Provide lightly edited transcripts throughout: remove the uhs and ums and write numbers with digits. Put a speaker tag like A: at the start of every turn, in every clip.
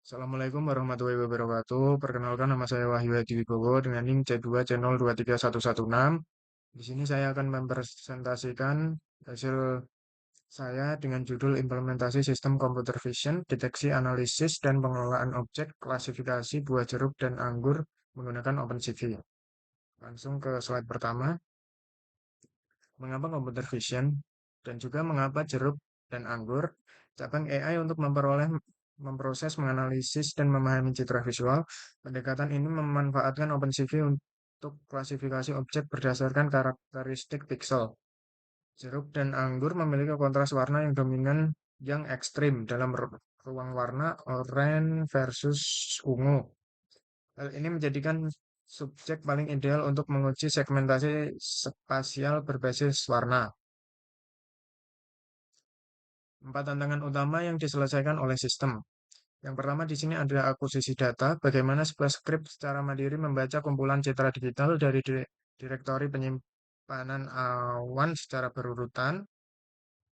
A: Assalamualaikum warahmatullahi wabarakatuh. Perkenalkan nama saya Wahyu Hadi Wibowo dengan NIM C2 Channel 23116. Di sini saya akan mempresentasikan hasil saya dengan judul Implementasi Sistem Computer Vision, Deteksi Analisis dan Pengelolaan Objek, Klasifikasi Buah Jeruk dan Anggur menggunakan OpenCV. Langsung ke slide pertama. Mengapa computer vision dan juga mengapa jeruk dan anggur? Cabang AI untuk memproses, menganalisis, dan memahami citra visual. Pendekatan ini memanfaatkan OpenCV untuk klasifikasi objek berdasarkan karakteristik pixel. Jeruk dan anggur memiliki kontras warna yang dominan yang ekstrim dalam ruang warna oranye versus ungu. Hal ini menjadikan subjek paling ideal untuk menguji segmentasi spasial berbasis warna. 4 tantangan utama yang diselesaikan oleh sistem. Yang pertama di sini adalah akuisisi data, bagaimana sebuah skrip secara mandiri membaca kumpulan citra digital dari direktori penyimpanan awan secara berurutan.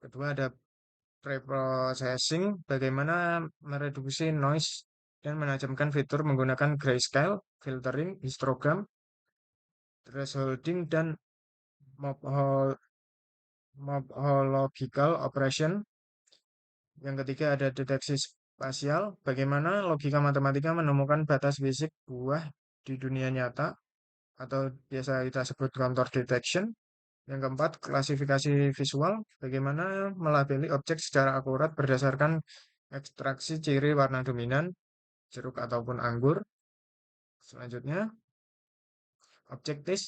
A: Kedua ada preprocessing, bagaimana mereduksi noise dan menajamkan fitur menggunakan grayscale, filtering, histogram, thresholding, dan mobhological operation. Yang ketiga ada deteksi spasial, bagaimana logika matematika menemukan batas fisik buah di dunia nyata atau biasa kita sebut contour detection. Yang keempat, klasifikasi visual, bagaimana melabeli objek secara akurat berdasarkan ekstraksi ciri warna dominan, jeruk ataupun anggur. Selanjutnya, objektif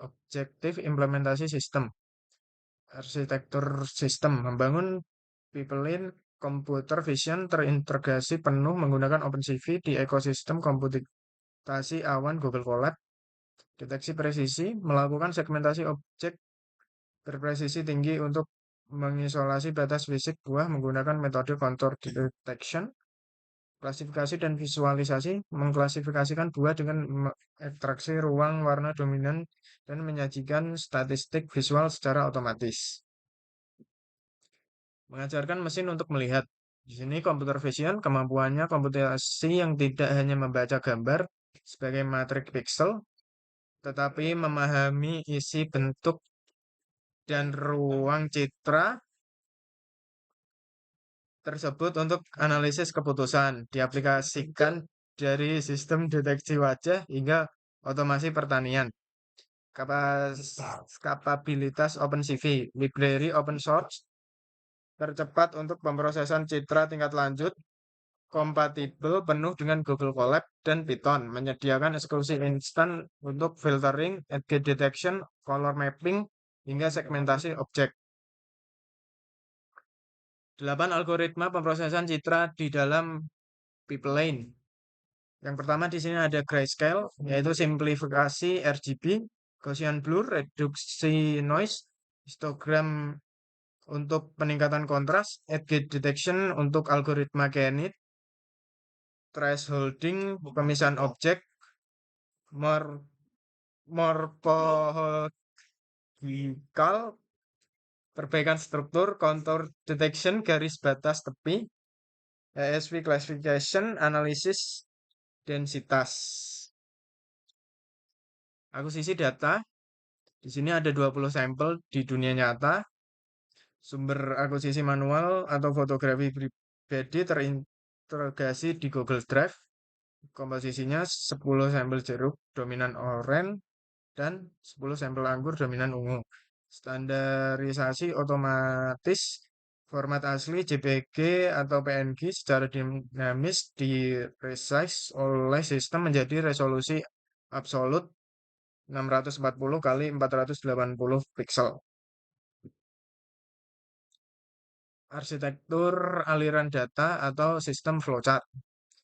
A: objektif implementasi sistem. Arsitektur sistem membangun pipeline computer vision terintegrasi penuh menggunakan OpenCV di ekosistem komputasi awan Google Colab. Deteksi presisi melakukan segmentasi objek berpresisi tinggi untuk mengisolasi batas fisik buah menggunakan metode contour detection. Klasifikasi dan visualisasi mengklasifikasikan buah dengan ekstraksi ruang warna dominan dan menyajikan statistik visual secara otomatis. Mengajarkan mesin untuk melihat. Di sini computer vision kemampuannya komputasi yang tidak hanya membaca gambar sebagai matrik pixel, tetapi memahami isi bentuk dan ruang citra tersebut untuk analisis keputusan. Diaplikasikan dari sistem deteksi wajah hingga otomasi pertanian. Kapabilitas OpenCV, library open source, tercepat untuk pemrosesan citra tingkat lanjut, kompatibel penuh dengan Google Colab dan Python, menyediakan eksekusi instan untuk filtering, edge detection, color mapping, hingga segmentasi objek. 8 algoritma pemrosesan citra di dalam pipeline. Yang pertama di sini ada grayscale, yaitu simplifikasi RGB, Gaussian blur, reduksi noise, histogram untuk peningkatan kontras, edge detection untuk algoritma K-NIT, thresholding, pemisahan objek, morphological, perbaikan struktur, contour detection, garis batas tepi, ESV classification, analisis densitas. Akuisisi data, di sini ada 20 sampel di dunia nyata. Sumber akuisisi manual atau fotografi pribadi terintegrasi di Google Drive. Komposisinya 10 sampel jeruk dominan oranye dan 10 sampel anggur dominan ungu. Standarisasi otomatis format asli JPG atau PNG secara dinamis di resize oleh sistem menjadi resolusi absolut 640 kali 480 pixel. Arsitektur aliran data atau sistem flowchart.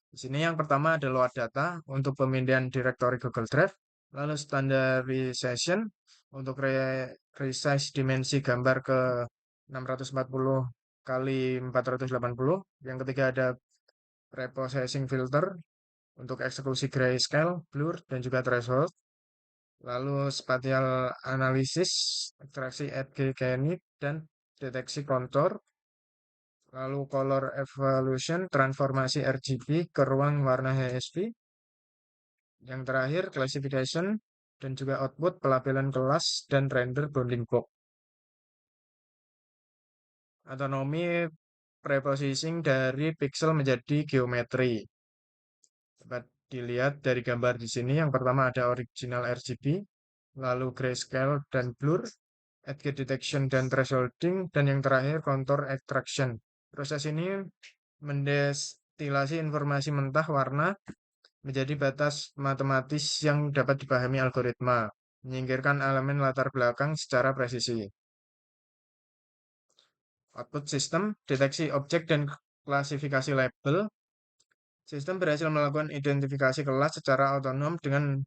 A: Di sini yang pertama ada load data untuk pemindahan direktori Google Drive, lalu standarization untuk resize dimensi gambar ke 640 kali 480. Yang ketiga ada preprocessing filter untuk eksekusi grayscale, blur, dan juga threshold. Lalu spatial analysis, ekstraksi edge, dan deteksi kontur. Lalu color evolution, transformasi RGB ke ruang warna HSP. Yang terakhir classification dan juga output, pelabelan kelas dan render bounding box. Otonomi preprocessing dari pixel menjadi geometri. Dapat dilihat dari gambar di sini. Yang pertama ada original RGB, lalu grayscale dan blur, edge detection dan thresholding, dan yang terakhir contour extraction. Proses ini mendestilasi informasi mentah warna menjadi batas matematis yang dapat dipahami algoritma, menyingkirkan elemen latar belakang secara presisi. Output sistem, deteksi objek dan klasifikasi label. Sistem berhasil melakukan identifikasi kelas secara otonom dengan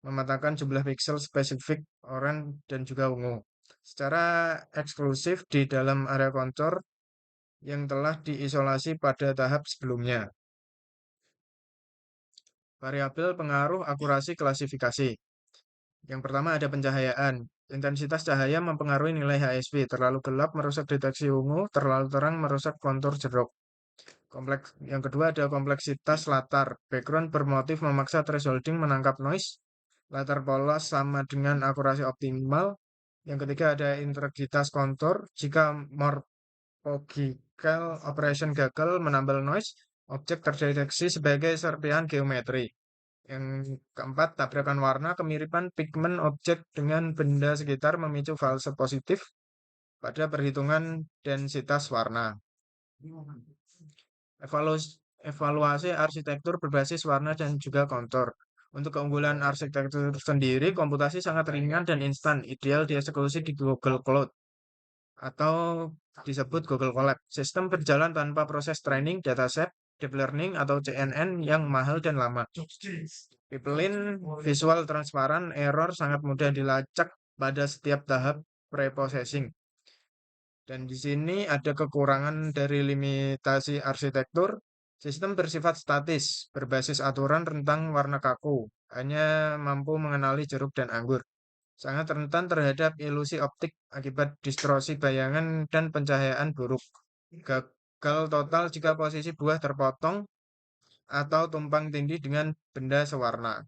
A: memetakan jumlah pixel spesifik oranye dan juga ungu secara eksklusif di dalam area kontur yang telah diisolasi pada tahap sebelumnya. Variabel pengaruh akurasi klasifikasi. Yang pertama ada pencahayaan. Intensitas cahaya mempengaruhi nilai HSP. Terlalu gelap merusak deteksi ungu, terlalu terang merusak kontur jeruk. Yang kedua ada kompleksitas latar. Background bermotif memaksa thresholding menangkap noise. Latar polos sama dengan akurasi optimal. Yang ketiga ada integritas kontur. Jika morphological operation gagal menambal noise, objek terdeteksi sebagai serpihan geometri. Yang keempat, tabrakan warna, kemiripan pigmen objek dengan benda sekitar memicu false positif pada perhitungan densitas warna. Evaluasi arsitektur berbasis warna dan juga kontur. Untuk keunggulan arsitektur sendiri, komputasi sangat ringan dan instan, ideal dieksekusi di Google Cloud atau disebut Google Colab. Sistem berjalan tanpa proses training, dataset, deep learning, atau CNN yang mahal dan lama. Pipeline visual transparan, error sangat mudah dilacak pada setiap tahap preprocessing. Dan di sini ada kekurangan dari limitasi arsitektur. Sistem bersifat statis, berbasis aturan rentang warna kaku, hanya mampu mengenali jeruk dan anggur. Sangat rentan terhadap ilusi optik akibat distorsi bayangan dan pencahayaan buruk. Gagal total jika posisi buah terpotong atau tumpang tindih dengan benda sewarna.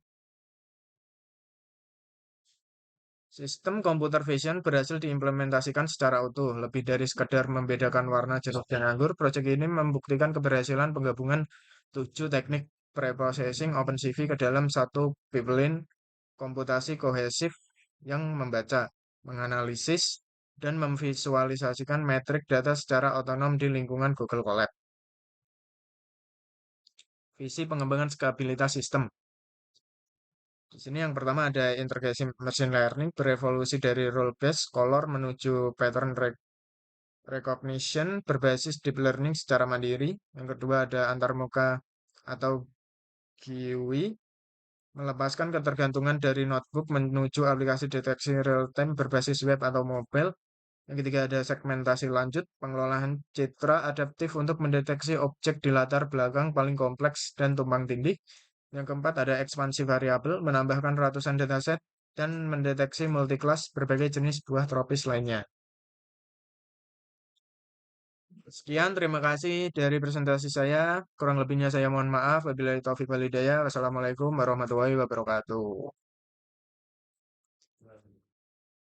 A: Sistem computer vision berhasil diimplementasikan secara utuh. Lebih dari sekedar membedakan warna jeruk dan anggur, proyek ini membuktikan keberhasilan penggabungan 7 teknik preprocessing OpenCV ke dalam satu pipeline komputasi kohesif yang membaca, menganalisis, dan memvisualisasikan metrik data secara otonom di lingkungan Google Colab. Visi pengembangan skabilitas sistem. Di sini yang pertama ada integrasi machine learning berevolusi dari rule based color menuju pattern recognition berbasis deep learning secara mandiri. Yang kedua ada antarmuka atau GUI melepaskan ketergantungan dari notebook menuju aplikasi deteksi real time berbasis web atau mobile. Yang ketiga ada segmentasi lanjut, pengelolaan citra adaptif untuk mendeteksi objek di latar belakang paling kompleks dan tumpang tindih. Yang keempat ada ekspansi variabel, menambahkan ratusan dataset dan mendeteksi multiclass berbagai jenis buah tropis lainnya. Sekian, terima kasih dari presentasi saya. Kurang lebihnya saya mohon maaf. Wabillahi taufiq wal hidayah. Wassalamualaikum warahmatullahi wabarakatuh.